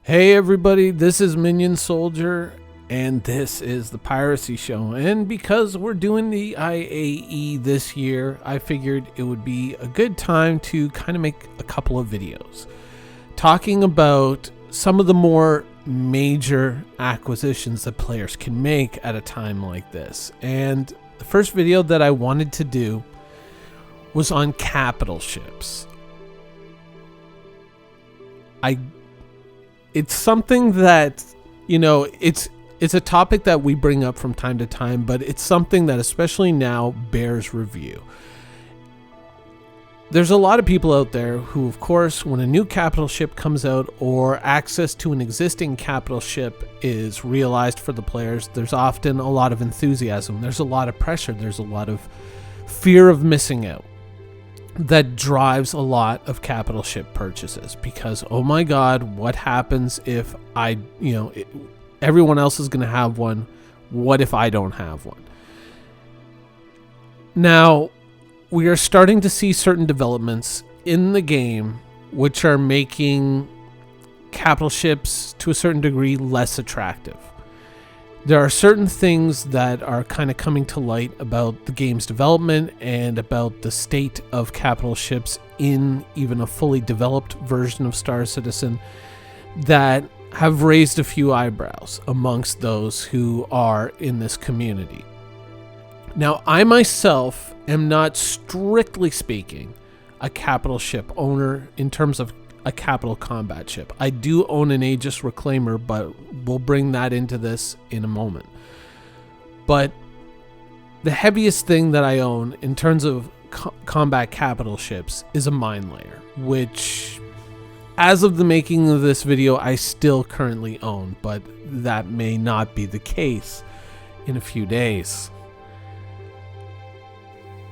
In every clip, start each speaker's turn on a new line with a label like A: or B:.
A: Hey everybody, this is Minion Soldier, and this is the Piracy Show. And because we're doing the IAE this year, I figured it would be a good time to kind of make a couple of videos talking about some of the more major acquisitions that players can make at a time like this. And the first video that I wanted to do was on capital ships. It's something that, it's a topic that we bring up from time to time, but it's something that especially now bears review. There's a lot of people out there who, of course, when a new capital ship comes out or access to an existing capital ship is realized for the players, there's often a lot of enthusiasm. There's a lot of pressure. There's a lot of fear of missing out that drives a lot of capital ship purchases, because oh my god, what happens if everyone else is going to have one? What if I don't have one? Now we are starting to see certain developments in the game which are making capital ships to a certain degree less attractive. There are certain things that are kind of coming to light about the game's development and about the state of capital ships in even a fully developed version of Star Citizen that have raised a few eyebrows amongst those who are in this community. Now, I myself am not, strictly speaking, a capital ship owner in terms of a capital combat ship. I do own an Aegis Reclaimer, but we'll bring that into this in a moment. But the heaviest thing that I own in terms of combat capital ships is a mine layer, which as of the making of this video I still currently own, but that may not be the case in a few days.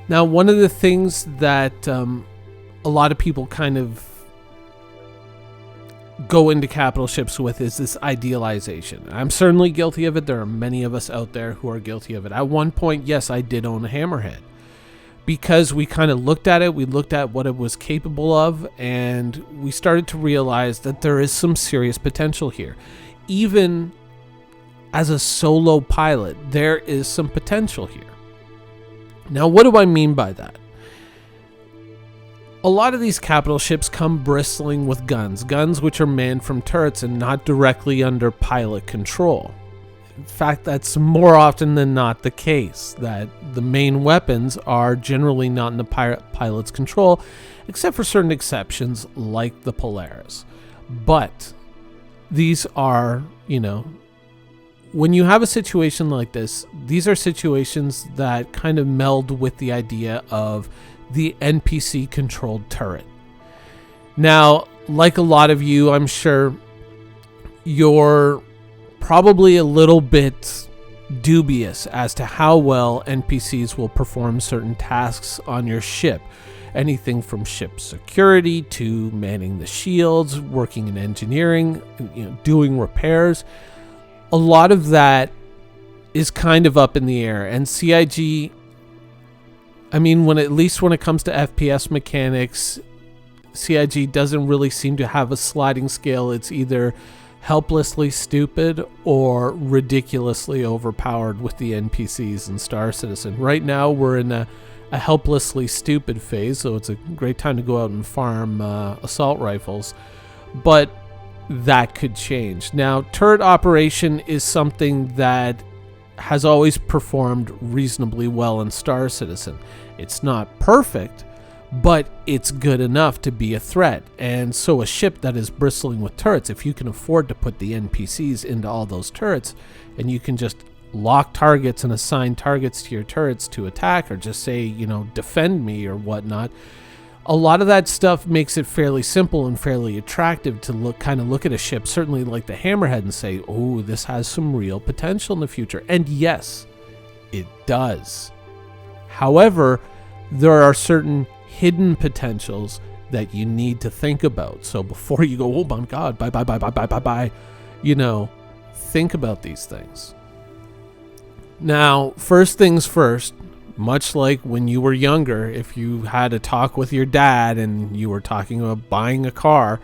A: Now, one of the things that a lot of people kind of go into capital ships with is this idealization. I'm certainly guilty of it. There are many of us out there who are guilty of it. At one point, yes, I did own a Hammerhead because we kind of looked at it. We looked at what it was capable of, and we started to realize that there is some serious potential here. Even as a solo pilot, there is some potential here. Now, what do I mean by that? A lot of these capital ships come bristling with guns which are manned from turrets and not directly under pilot control. In fact, that's more often than not the case, that the main weapons are generally not in the pilot's control, except for certain exceptions like the Polaris. But these are, when you have a situation like this, these are situations that kind of meld with the idea of the NPC controlled turret. Now, like a lot of you, I'm sure you're probably a little bit dubious as to how well NPCs will perform certain tasks on your ship. Anything from ship security to manning the shields, working in engineering, doing repairs. A lot of that is kind of up in the air, and CIG, when it comes to FPS mechanics, CIG doesn't really seem to have a sliding scale. It's either helplessly stupid or ridiculously overpowered with the NPCs in Star Citizen. Right now, we're in a helplessly stupid phase, so it's a great time to go out and farm assault rifles. But that could change. Now, turret operation is something that has always performed reasonably well in Star Citizen. It's not perfect, but it's good enough to be a threat. And so a ship that is bristling with turrets, if you can afford to put the NPCs into all those turrets, and you can just lock targets and assign targets to your turrets to attack, or just say, defend me or whatnot, a lot of that stuff makes it fairly simple and fairly attractive to look at a ship, certainly like the Hammerhead, and say, oh, this has some real potential in the future. And yes, it does. However, there are certain hidden potentials that you need to think about. So before you go, oh my god, bye, think about these things. Now, first things first, much like when you were younger, if you had a talk with your dad and you were talking about buying a car,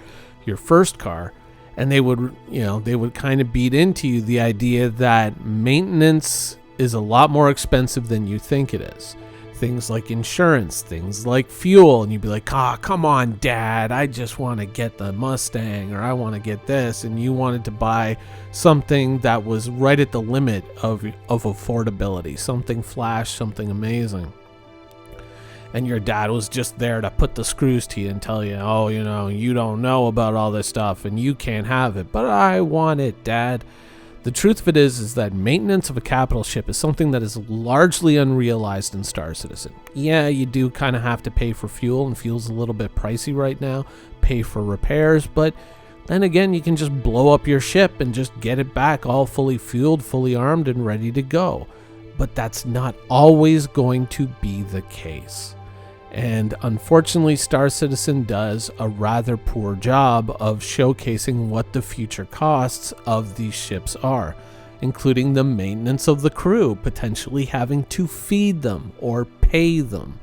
A: your first car, And they would kind of beat into you the idea that maintenance is a lot more expensive than you think it is. Things like insurance, things like fuel, and you'd be like, come on, Dad, I just want to get the Mustang, or I want to get this, and you wanted to buy something that was right at the limit of affordability, something flash, something amazing. And your dad was just there to put the screws to you and tell you, you don't know about all this stuff and you can't have it, but I want it, Dad. The truth of it is that maintenance of a capital ship is something that is largely unrealized in Star Citizen. Yeah, you do kind of have to pay for fuel, and fuel's a little bit pricey right now, pay for repairs, but then again, you can just blow up your ship and just get it back all fully fueled, fully armed, and ready to go. But that's not always going to be the case. And unfortunately, Star Citizen does a rather poor job of showcasing what the future costs of these ships are, including the maintenance of the crew, potentially having to feed them or pay them.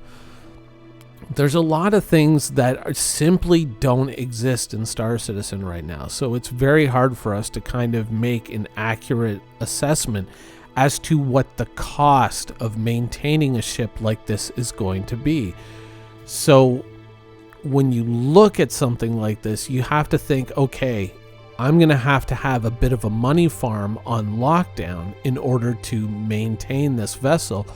A: There's a lot of things that simply don't exist in Star Citizen right now, so it's very hard for us to kind of make an accurate assessment as to what the cost of maintaining a ship like this is going to be. So when you look at something like this, you have to think, okay, I'm going to have a bit of a money farm on lockdown in order to maintain this vessel,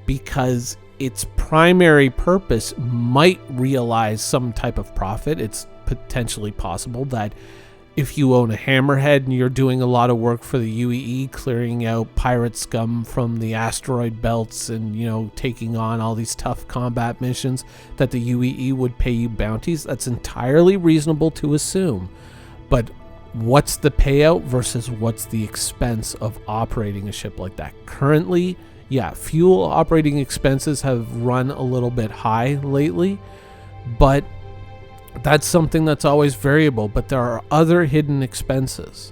A: because its primary purpose might realize some type of profit. It's potentially possible that if you own a Hammerhead and you're doing a lot of work for the UEE, clearing out pirate scum from the asteroid belts and, taking on all these tough combat missions, that the UEE would pay you bounties. That's entirely reasonable to assume. But what's the payout versus what's the expense of operating a ship like that? Currently, fuel operating expenses have run a little bit high lately, but that's something that's always variable. But there are other hidden expenses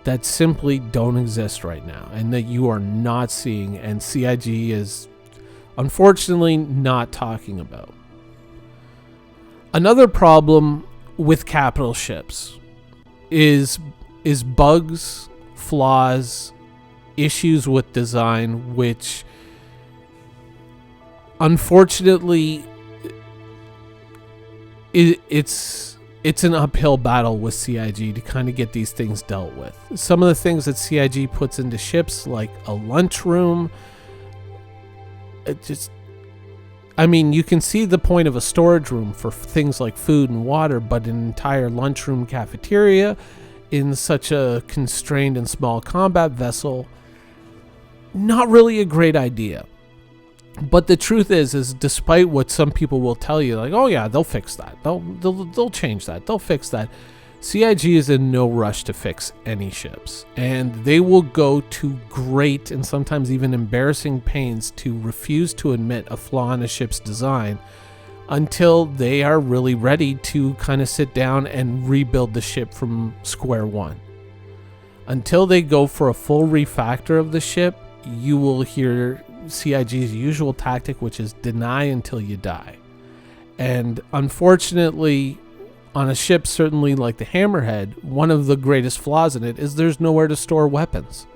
A: that simply don't exist right now and that you are not seeing, and CIG is unfortunately not talking about. Another problem with capital ships is bugs, flaws, issues with design, which unfortunately it's an uphill battle with CIG to kind of get these things dealt with. Some of the things that CIG puts into ships, like a lunchroom, you can see the point of a storage room for things like food and water, but an entire lunchroom cafeteria in such a constrained and small combat vessel, not really a great idea. But the truth is despite what some people will tell you, like, oh yeah, they'll fix that, they'll change that, they'll fix that, CIG is in no rush to fix any ships, and they will go to great and sometimes even embarrassing pains to refuse to admit a flaw in a ship's design until they are really ready to kind of sit down and rebuild the ship from square one. Until they go for a full refactor of the ship, you will hear CIG's usual tactic, which is deny until you die. And unfortunately, on a ship certainly like the Hammerhead, one of the greatest flaws in it is there's nowhere to store weapons.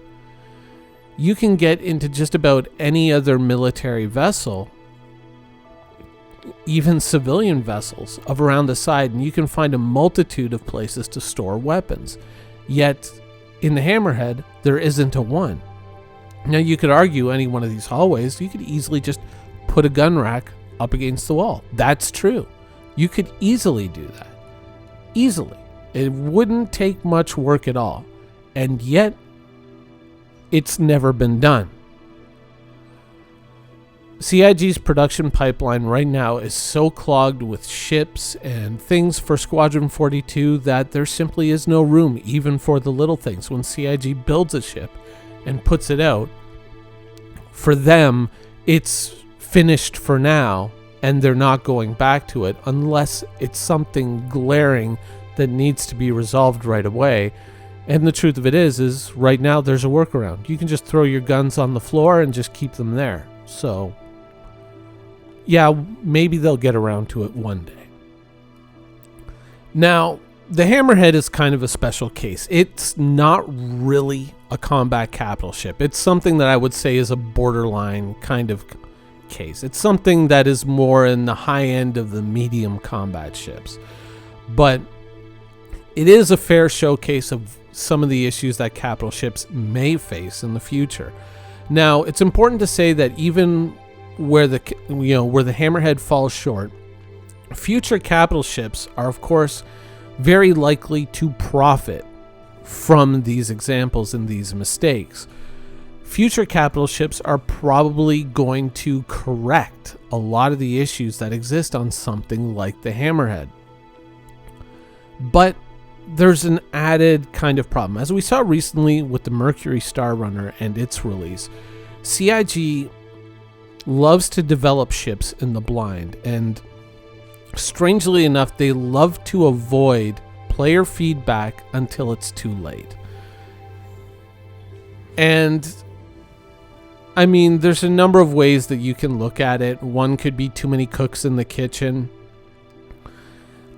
A: You can get into just about any other military vessel, even civilian vessels of around the side, and you can find a multitude of places to store weapons. Yet in the Hammerhead, there isn't a one. Now, you could argue any one of these hallways, you could easily just put a gun rack up against the wall. That's true. You could easily do that. Easily. It wouldn't take much work at all. And yet, it's never been done. CIG's production pipeline right now is so clogged with ships and things for Squadron 42 that there simply is no room even for the little things. When CIG builds a ship and puts it out, for them, it's finished for now, and they're not going back to it unless it's something glaring that needs to be resolved right away. And the truth of it is right now there's a workaround. You can just throw your guns on the floor and just keep them there. So, yeah, maybe they'll get around to it one day. Now, the Hammerhead is kind of a special case. It's not really a combat capital ship. It's something that I would say is a borderline kind of case. It's something that is more in the high end of the medium combat ships. But it is a fair showcase of some of the issues that capital ships may face in the future. Now, it's important to say that even where the Hammerhead falls short, future capital ships are, of course, very likely to profit from these examples and these mistakes. Future capital ships are probably going to correct a lot of the issues that exist on something like the Hammerhead. But there's an added kind of problem. As we saw recently with the Mercury Star Runner and its release, CIG loves to develop ships in the blind, and strangely enough, they love to avoid player feedback until it's too late. And I mean, there's a number of ways that you can look at it. One could be too many cooks in the kitchen.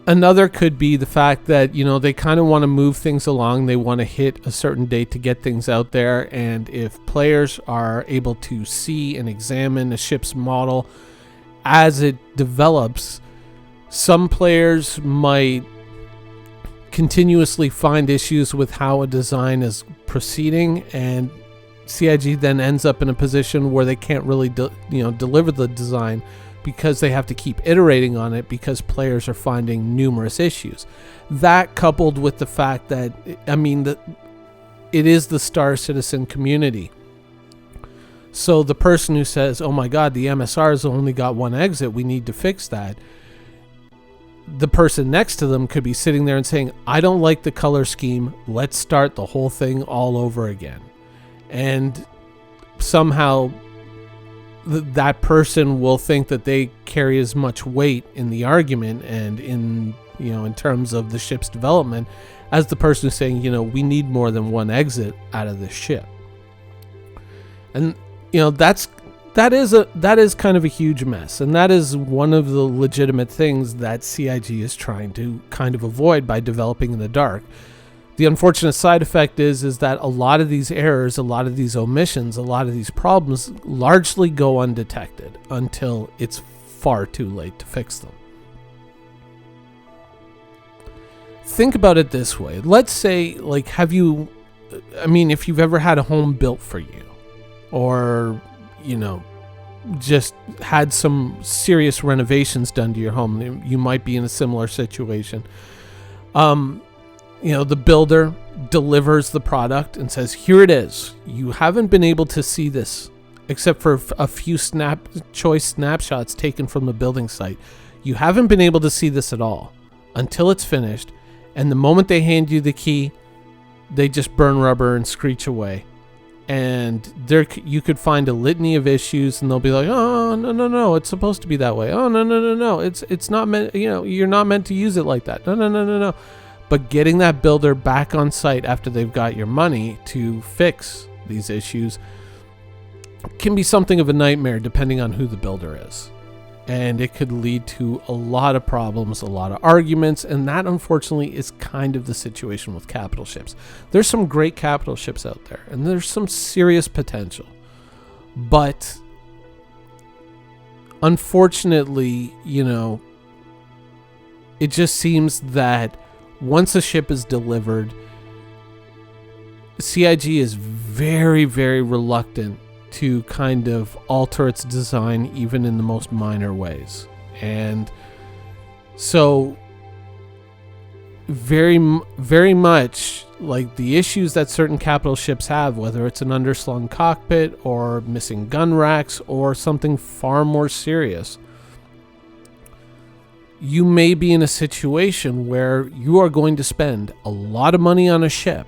A: Another could be the fact that, they kind of want to move things along. They want to hit a certain date to get things out there. And if players are able to see and examine a ship's model as it develops, some players might continuously find issues with how a design is proceeding, and CIG then ends up in a position where they can't really deliver the design because they have to keep iterating on it because players are finding numerous issues. That, coupled with the fact that, it is the Star Citizen community. So the person who says, oh my god, the MSR's only got one exit, we need to fix that, the person next to them could be sitting there and saying, I don't like the color scheme, let's start the whole thing all over again. And somehow that person will think that they carry as much weight in the argument and in terms of the ship's development as the person who's saying, we need more than one exit out of this ship. And that is kind of a huge mess, and that is one of the legitimate things that CIG is trying to kind of avoid by developing in the dark. The unfortunate side effect is that a lot of these errors, a lot of these omissions, a lot of these problems largely go undetected until it's far too late to fix them. Think about it this way. Let's say, if you've ever had a home built for you, or, just had some serious renovations done to your home, you might be in a similar situation. The builder delivers the product and says, here it is. You haven't been able to see this except for a few choice snapshots taken from the building site. You haven't been able to see this at all until it's finished. And the moment they hand you the key, they just burn rubber and screech away. And you could find a litany of issues, and they'll be like, oh, no, it's supposed to be that way. Oh, no, it's not meant, you're not meant to use it like that. No. But getting that builder back on site after they've got your money to fix these issues can be something of a nightmare depending on who the builder is. And it could lead to a lot of problems, a lot of arguments, and that unfortunately is kind of the situation with capital ships. There's some great capital ships out there, and there's some serious potential. But unfortunately, it just seems that once a ship is delivered, CIG is very, very reluctant to kind of alter its design even in the most minor ways. And so very, very much like the issues that certain capital ships have, whether it's an underslung cockpit or missing gun racks or something far more serious, you may be in a situation where you are going to spend a lot of money on a ship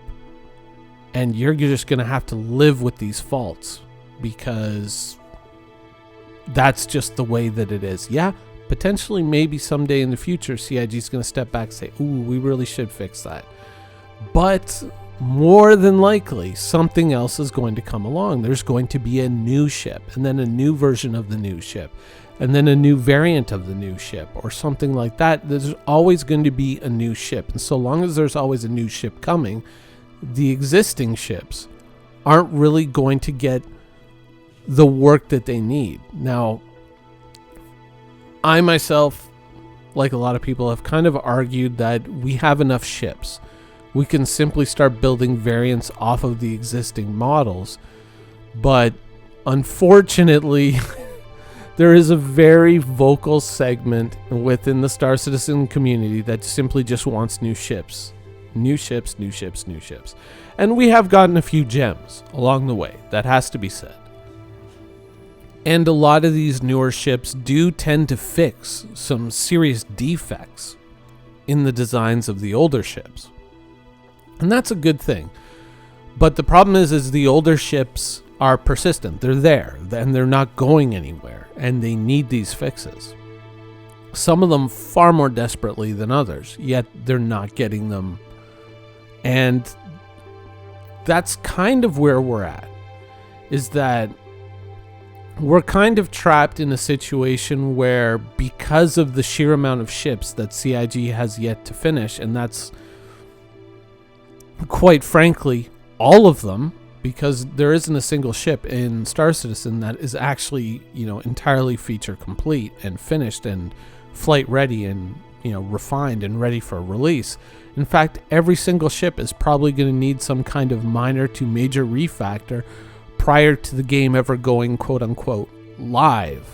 A: and you're just going to have to live with these faults because that's just the way that it is. Yeah, potentially maybe someday in the future CIG is going to step back and say, ooh, we really should fix that. But more than likely, something else is going to come along. There's going to be a new ship, and then a new version of the new ship, and then a new variant of the new ship, or something like that. There's always going to be a new ship. And so long as there's always a new ship coming, the existing ships aren't really going to get the work that they need. Now, I myself, like a lot of people, have kind of argued that we have enough ships. We can simply start building variants off of the existing models. But unfortunately, there is a very vocal segment within the Star Citizen community that simply just wants new ships. New ships, new ships, new ships. And we have gotten a few gems along the way. That has to be said. And a lot of these newer ships do tend to fix some serious defects in the designs of the older ships. And that's a good thing. But the problem is the older ships are persistent. They're there, and they're not going anywhere, and they need these fixes. Some of them far more desperately than others, yet they're not getting them. And that's kind of where we're at, is that we're kind of trapped in a situation where, because of the sheer amount of ships that CIG has yet to finish, and that's quite frankly all of them, because there isn't a single ship in Star Citizen that is actually, entirely feature complete and finished and flight ready and, refined and ready for release. In fact, every single ship is probably going to need some kind of minor to major refactor prior to the game ever going quote unquote live.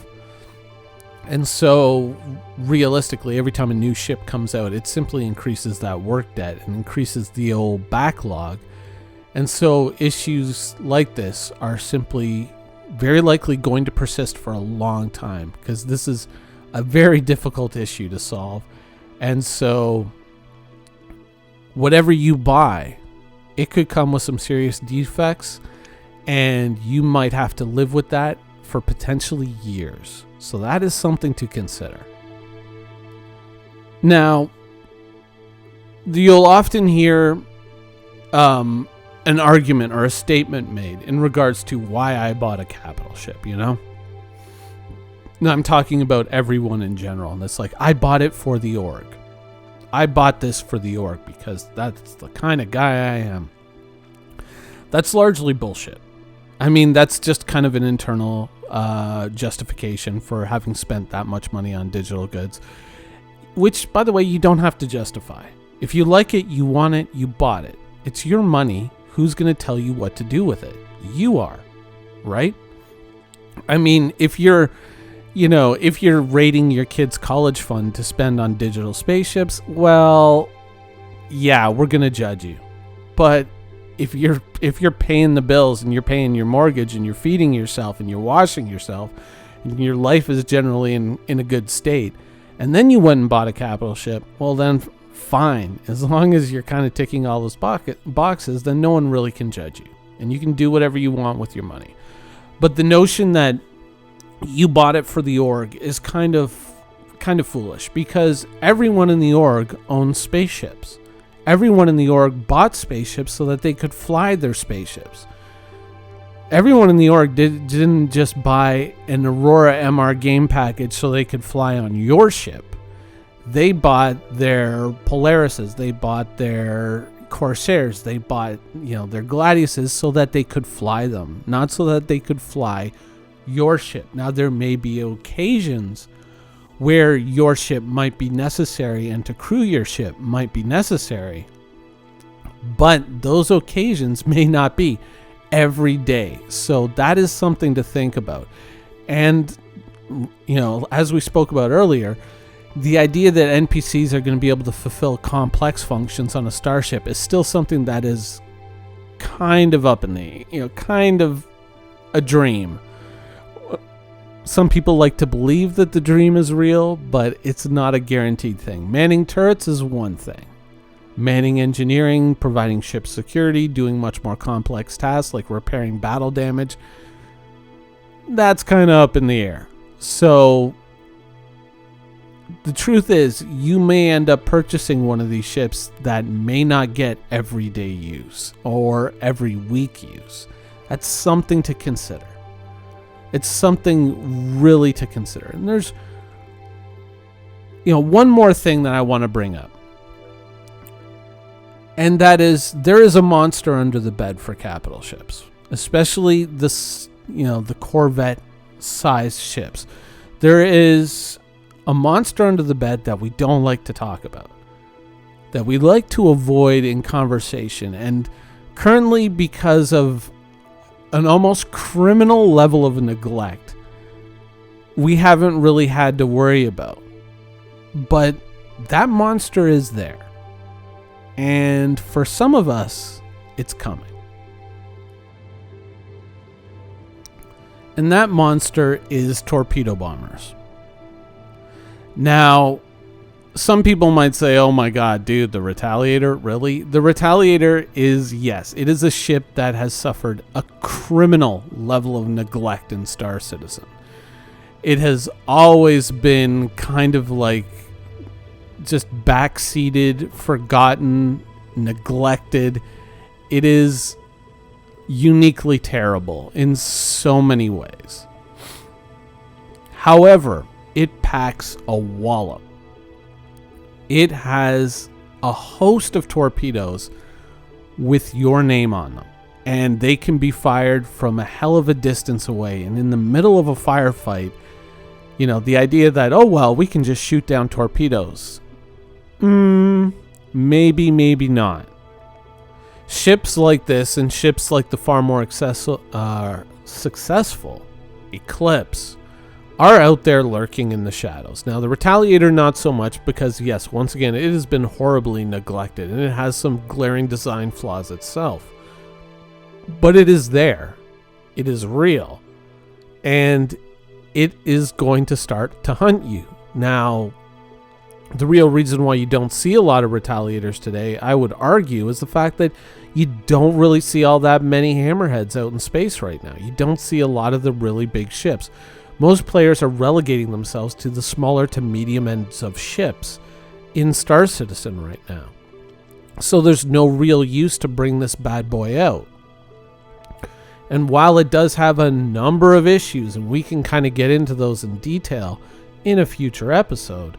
A: And so realistically, every time a new ship comes out, it simply increases that work debt and increases the old backlog. And so issues like this are simply very likely going to persist for a long time, because this is a very difficult issue to solve. And so whatever you buy, it could come with some serious defects, and you might have to live with that for potentially years. So that is something to consider. Now, you'll often hear an argument or a statement made in regards to why I bought a capital ship, Now, I'm talking about everyone in general, and it's like, I bought it for the org. I bought this for the org because that's the kind of guy I am. That's largely bullshit. I mean, that's just kind of an internal justification for having spent that much money on digital goods, which, by the way, you don't have to justify. If you like it, you want it, you bought it. It's your money. Who's going to tell you what to do with it? You are, right? I mean, if you're rating your kid's college fund to spend on digital spaceships, well, yeah, we're going to judge you. But if you're paying the bills and you're paying your mortgage and you're feeding yourself and you're washing yourself and your life is generally in a good state, and then you went and bought a capital ship, well then fine. As long as you're kind of ticking all those boxes, then no one really can judge you. And you can do whatever you want with your money. But the notion that you bought it for the org is kind of foolish, because everyone in the org owns spaceships. Everyone in the org bought spaceships so that they could fly their spaceships. Everyone in the org didn't just buy an Aurora MR game package so they could fly on your ship. They bought their Polarises, they bought their Corsairs, they bought, their Gladiuses so that they could fly them, not so that they could fly your ship. Now, there may be occasions where your ship might be necessary and to crew your ship might be necessary, but those occasions may not be every day. So that is something to think about. And, as we spoke about earlier, the idea that NPCs are going to be able to fulfill complex functions on a starship is still something that is kind of up in the, kind of a dream. Some people like to believe that the dream is real, but it's not a guaranteed thing. Manning turrets is one thing. Manning engineering, providing ship security, doing much more complex tasks like repairing battle damage, that's kind of up in the air. So the truth is, you may end up purchasing one of these ships that may not get everyday use or every week use. That's something to consider. It's something really to consider. And there's, one more thing that I want to bring up. And that is, there is a monster under the bed for capital ships, especially the Corvette-sized ships. There is a monster under the bed that we don't like to talk about, that we like to avoid in conversation. And currently, because of an almost criminal level of neglect, we haven't really had to worry about. But that monster is there. And for some of us, it's coming. And that monster is torpedo bombers. Now, some people might say, oh my God, dude, the Retaliator, really? The Retaliator is, yes, it is a ship that has suffered a criminal level of neglect in Star Citizen. It has always been kind of like just backseated, forgotten, neglected. It is uniquely terrible in so many ways. However, it packs a wallop. It has a host of torpedoes with your name on them, and they can be fired from a hell of a distance away. And in the middle of a firefight, the idea that, oh well, we can just shoot down torpedoes. Maybe, maybe not. Ships like this and ships like the far more successful Eclipse are out there lurking in the shadows. Now, the Retaliator, not so much, because yes, once again, it has been horribly neglected and it has some glaring design flaws itself. But it is there. It is real. And it is going to start to hunt you. Now, the real reason why you don't see a lot of Retaliators today, I would argue, is the fact that you don't really see all that many hammerheads out in space right now. You don't see a lot of the really big ships. Most players are relegating themselves to the smaller to medium ends of ships in Star Citizen right now. So there's no real use to bring this bad boy out. And while it does have a number of issues, and we can kind of get into those in detail in a future episode,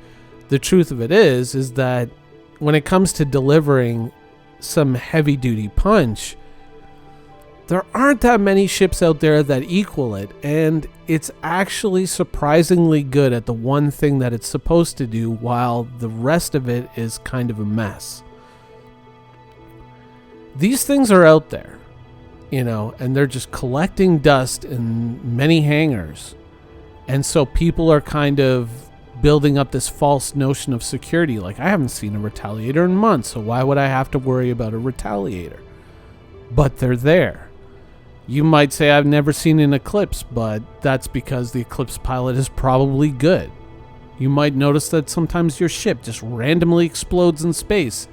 A: the truth of it is that when it comes to delivering some heavy-duty punch, there aren't that many ships out there that equal it, and it's actually surprisingly good at the one thing that it's supposed to do, while the rest of it is kind of a mess. These things are out there, and they're just collecting dust in many hangars, and so people are kind of building up this false notion of security. Like, I haven't seen a Retaliator in months, so why would I have to worry about a Retaliator? But they're there. You might say, I've never seen an Eclipse, but that's because the Eclipse pilot is probably good. You might notice that sometimes your ship just randomly explodes in space.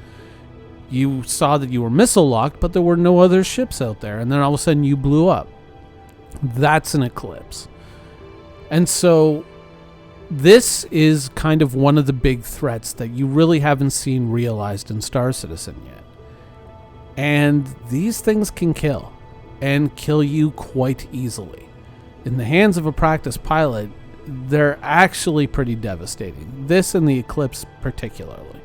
A: You saw that you were missile locked, but there were no other ships out there, and then all of a sudden you blew up. That's an Eclipse. And so this is kind of one of the big threats that you really haven't seen realized in Star Citizen yet. And these things can kill, and kill you quite easily. In the hands of a practice pilot, they're actually pretty devastating. This and the Eclipse particularly.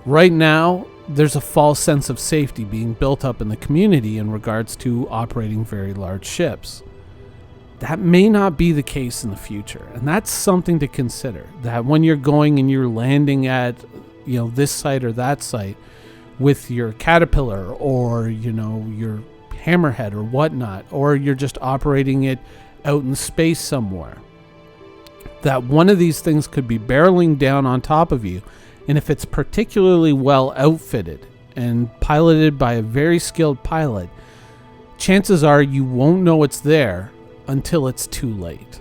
A: Right now, there's a false sense of safety being built up in the community in regards to operating very large ships. That may not be the case in the future, and that's something to consider. That when you're going and you're landing at, this site or that site with your Caterpillar or, your Hammerhead or whatnot, or you're just operating it out in space somewhere, that one of these things could be barreling down on top of you, and if it's particularly well outfitted and piloted by a very skilled pilot, chances are you won't know it's there until it's too late.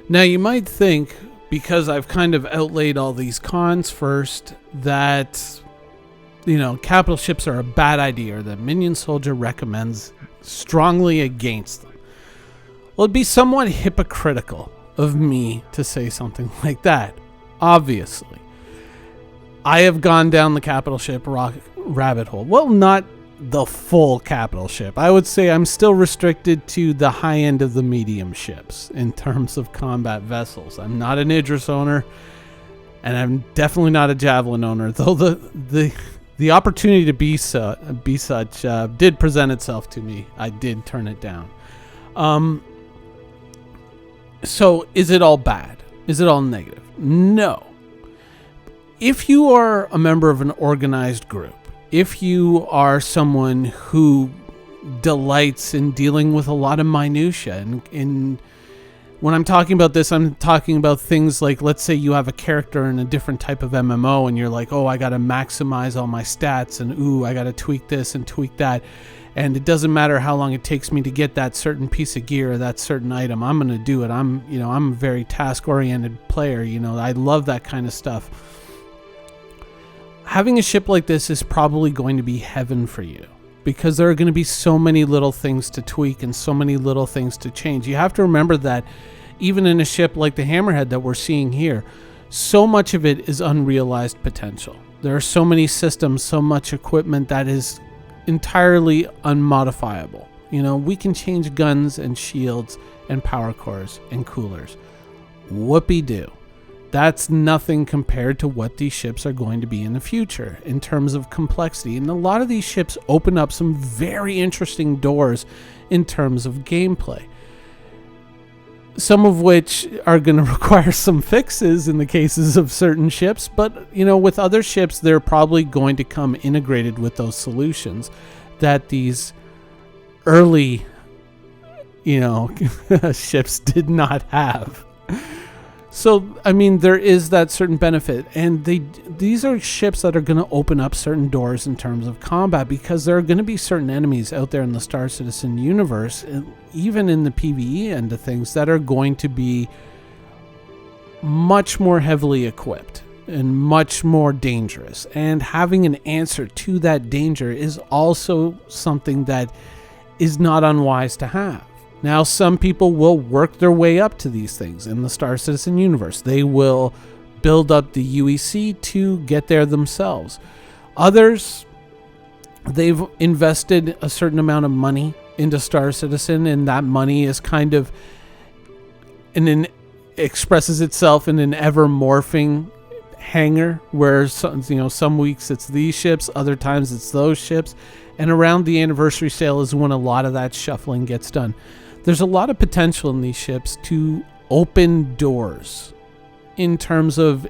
A: Now, you might think, because I've kind of outlaid all these cons first, that, capital ships are a bad idea, or that Minion Soldier recommends strongly against them. Well, it'd be somewhat hypocritical of me to say something like that. Obviously, I have gone down the capital ship rabbit hole. Well, not the full capital ship. I would say I'm still restricted to the high end of the medium ships in terms of combat vessels. I'm not an Idris owner, and I'm definitely not a Javelin owner, though the opportunity to be such did present itself to me. I did turn it down. So is it all bad? Is it all negative? No. If you are a member of an organized group, if you are someone who delights in dealing with a lot of minutia, and when I'm talking about this, I'm talking about things like, let's say you have a character in a different type of MMO and you're like, oh, I got to maximize all my stats, and ooh, I got to tweak this and tweak that. And it doesn't matter how long it takes me to get that certain piece of gear or that certain item. I'm going to do it. I'm a very task-oriented player. I love that kind of stuff. Having a ship like this is probably going to be heaven for you, because there are going to be so many little things to tweak and so many little things to change. You have to remember that even in a ship like the Hammerhead that we're seeing here, so much of it is unrealized potential. There are so many systems, so much equipment that is entirely unmodifiable. We can change guns and shields and power cores and coolers. Whoopee-doo. That's nothing compared to what these ships are going to be in the future in terms of complexity. And a lot of these ships open up some very interesting doors in terms of gameplay, some of which are going to require some fixes in the cases of certain ships. But, with other ships, they're probably going to come integrated with those solutions that these early, ships did not have. So, there is that certain benefit, and these are ships that are going to open up certain doors in terms of combat, because there are going to be certain enemies out there in the Star Citizen universe, even in the PvE end of things, that are going to be much more heavily equipped and much more dangerous. And having an answer to that danger is also something that is not unwise to have. Now, some people will work their way up to these things in the Star Citizen universe. They will build up the UEC to get there themselves. Others, they've invested a certain amount of money into Star Citizen, and that money is kind of expresses itself in an ever morphing hangar, where some weeks it's these ships, other times it's those ships, and around the anniversary sale is when a lot of that shuffling gets done. There's a lot of potential in these ships to open doors in terms of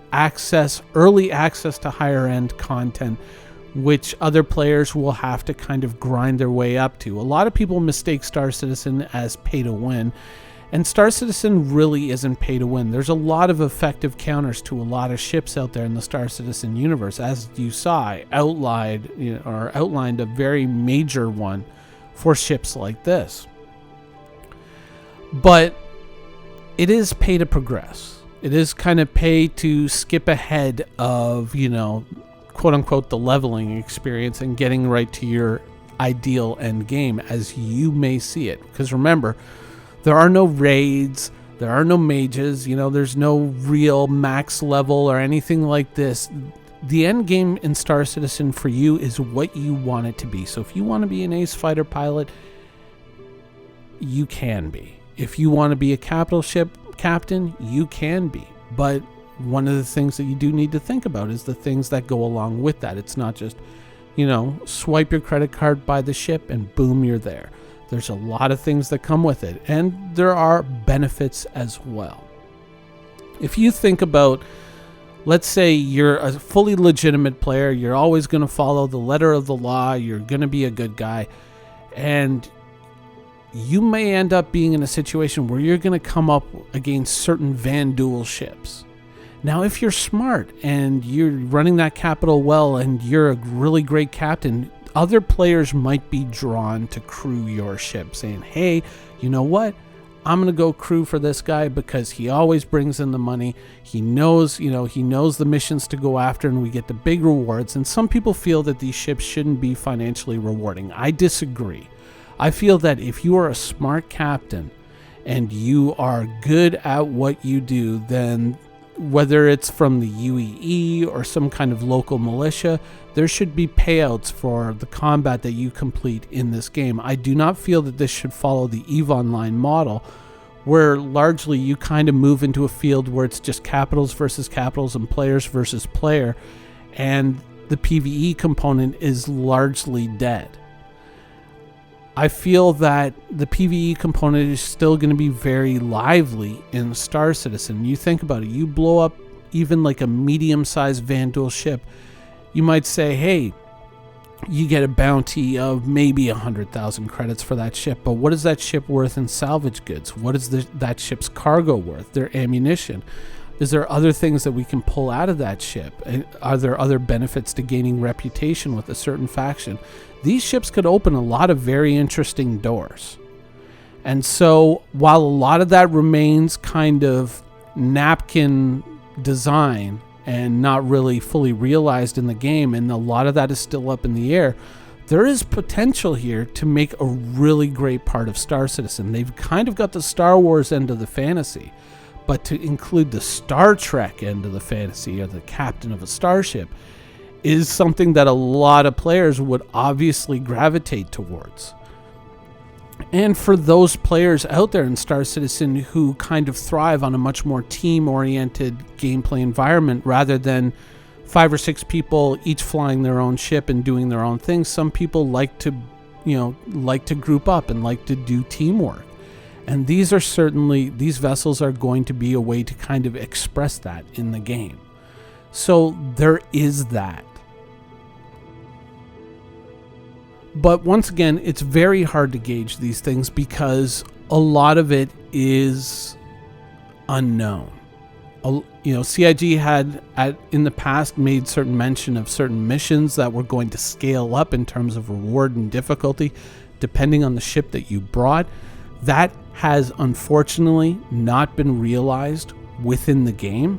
A: early access to higher end content, which other players will have to kind of grind their way up to. A lot of people mistake Star Citizen as pay to win, and Star Citizen really isn't pay to win. There's a lot of effective counters to a lot of ships out there in the Star Citizen universe. As you saw, I outlined a very major one for ships like this. But it is pay to progress. It is kind of pay to skip ahead of, quote unquote, the leveling experience and getting right to your ideal end game as you may see it. Because remember, there are no raids, there are no mages, there's no real max level or anything like this. The end game in Star Citizen for you is what you want it to be. So if you want to be an ace fighter pilot, you can be. If you want to be a capital ship captain, you can be. But one of the things that you do need to think about is the things that go along with that. It's not just, swipe your credit card, buy the ship, and boom, you're there. There's a lot of things that come with it, and there are benefits as well. If you think about, let's say you're a fully legitimate player, you're always going to follow the letter of the law, you're going to be a good guy, and you may end up being in a situation where you're going to come up against certain Van Duel ships. Now, if you're smart and you're running that capital well and you're a really great captain, other players might be drawn to crew your ship, saying, hey, you know what? I'm going to go crew for this guy because he always brings in the money. He knows the missions to go after, and we get the big rewards. And some people feel that these ships shouldn't be financially rewarding. I disagree. I feel that if you are a smart captain and you are good at what you do, then whether it's from the UEE or some kind of local militia, there should be payouts for the combat that you complete in this game. I do not feel that this should follow the EVE Online model, where largely you kind of move into a field where it's just capitals versus capitals and players versus player, and the PvE component is largely dead. I feel that the PvE component is still going to be very lively in Star Citizen. You think about it, you blow up even like a medium-sized Vandal ship, you might say, hey, you get a bounty of maybe 100,000 credits for that ship, but what is that ship worth in salvage goods? What is that ship's cargo worth, their ammunition? Is there other things that we can pull out of that ship? Are there other benefits to gaining reputation with a certain faction? These ships could open a lot of very interesting doors. And so while a lot of that remains kind of napkin design and not really fully realized in the game, and a lot of that is still up in the air, there is potential here to make a really great part of Star Citizen. They've kind of got the Star Wars end of the fantasy, but to include the Star Trek end of the fantasy, or the captain of a starship, is something that a lot of players would obviously gravitate towards. And for those players out there in Star Citizen who kind of thrive on a much more team-oriented gameplay environment rather than 5 or 6 people each flying their own ship and doing their own things, some people like to group up and like to do teamwork. And these vessels are going to be a way to kind of express that in the game. So there is that. But once again, it's very hard to gauge these things because a lot of it is unknown. CIG had in the past made certain mention of certain missions that were going to scale up in terms of reward and difficulty depending on the ship that you brought. That has unfortunately not been realized within the game,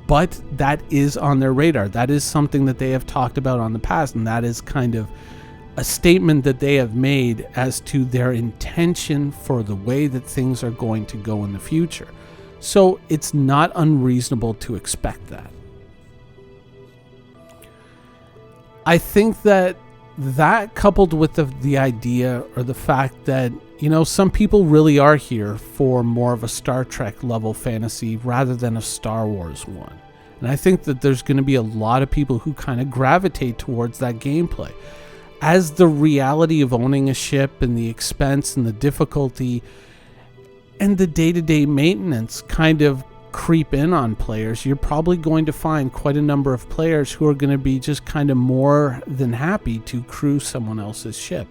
A: but that is on their radar. That is something that they have talked about on the past, and that is kind of a statement that they have made as to their intention for the way that things are going to go in the future. So it's not unreasonable to expect that. I think that coupled with the idea or the fact that, some people really are here for more of a Star Trek level fantasy rather than a Star Wars one. And I think that there's going to be a lot of people who kind of gravitate towards that gameplay. As the reality of owning a ship and the expense and the difficulty and the day-to-day maintenance kind of creep in on players, you're probably going to find quite a number of players who are going to be just kind of more than happy to crew someone else's ship.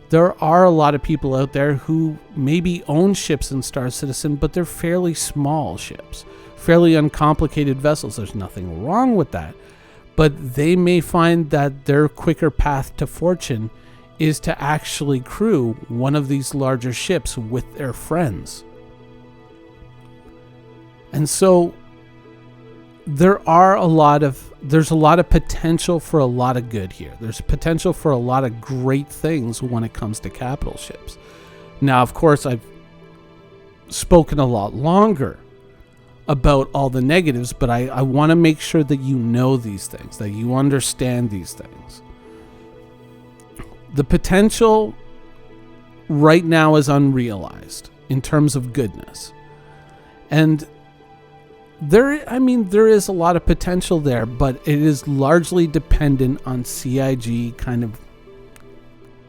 A: There are a lot of people out there who maybe own ships in Star Citizen, but they're fairly small ships, fairly uncomplicated vessels. There's nothing wrong with that. But they may find that their quicker path to fortune is to actually crew one of these larger ships with their friends. And so there's a lot of potential for a lot of good here. There's potential for a lot of great things when it comes to capital ships. Now, of course, I've spoken a lot longer about all the negatives, but I want to make sure that you know these things, that you understand these things. The potential right now is unrealized in terms of goodness. And there is a lot of potential there, but it is largely dependent on CIG kind of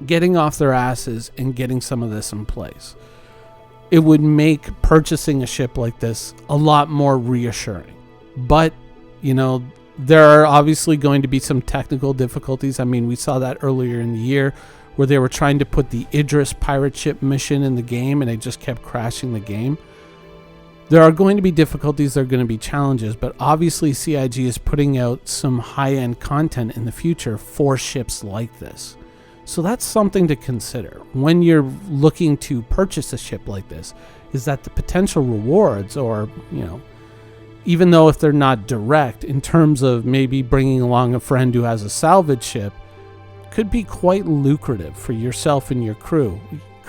A: getting off their asses and getting some of this in place. It would make purchasing a ship like this a lot more reassuring. But, there are obviously going to be some technical difficulties. I mean, we saw that earlier in the year where they were trying to put the Idris pirate ship mission in the game and it just kept crashing the game. There are going to be difficulties, there are going to be challenges, but obviously CIG is putting out some high-end content in the future for ships like this. So that's something to consider when you're looking to purchase a ship like this, is that the potential rewards, or, even though if they're not direct, in terms of maybe bringing along a friend who has a salvage ship, could be quite lucrative for yourself and your crew.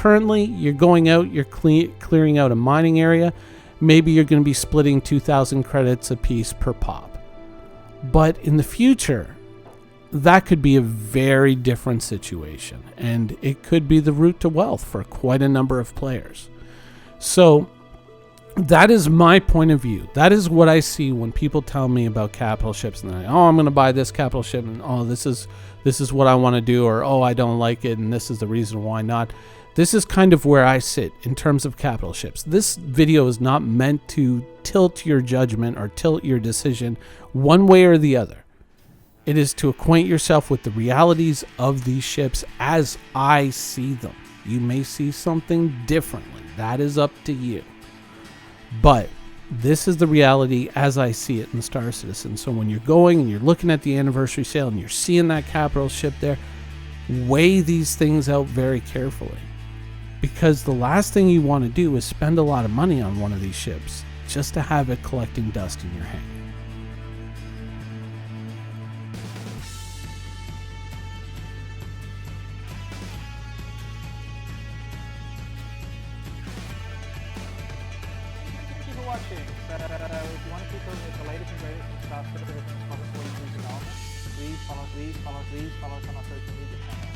A: Currently, you're going out, you're clearing out a mining area. Maybe you're going to be splitting 2,000 credits a piece per pop. But in the future, that could be a very different situation, and it could be the route to wealth for quite a number of players. So that is my point of view. That is what I see when people tell me about capital ships, and I'm going to buy this capital ship, and this is what I want to do, or I don't like it, and this is the reason why not. This is kind of where I sit in terms of capital ships. This video is not meant to tilt your judgment or tilt your decision one way or the other. It is to acquaint yourself with the realities of these ships as I see them. You may see something differently. That is up to you. But this is the reality as I see it in Star Citizen. So when you're going and you're looking at the anniversary sale and you're seeing that capital ship there, weigh these things out very carefully. Because the last thing you want to do is spend a lot of money on one of these ships just to have it collecting dust in your hand.
B: Thank you for watching. If you want to keep up with the latest and greatest in Star Citizen, please follow us on our social media channels.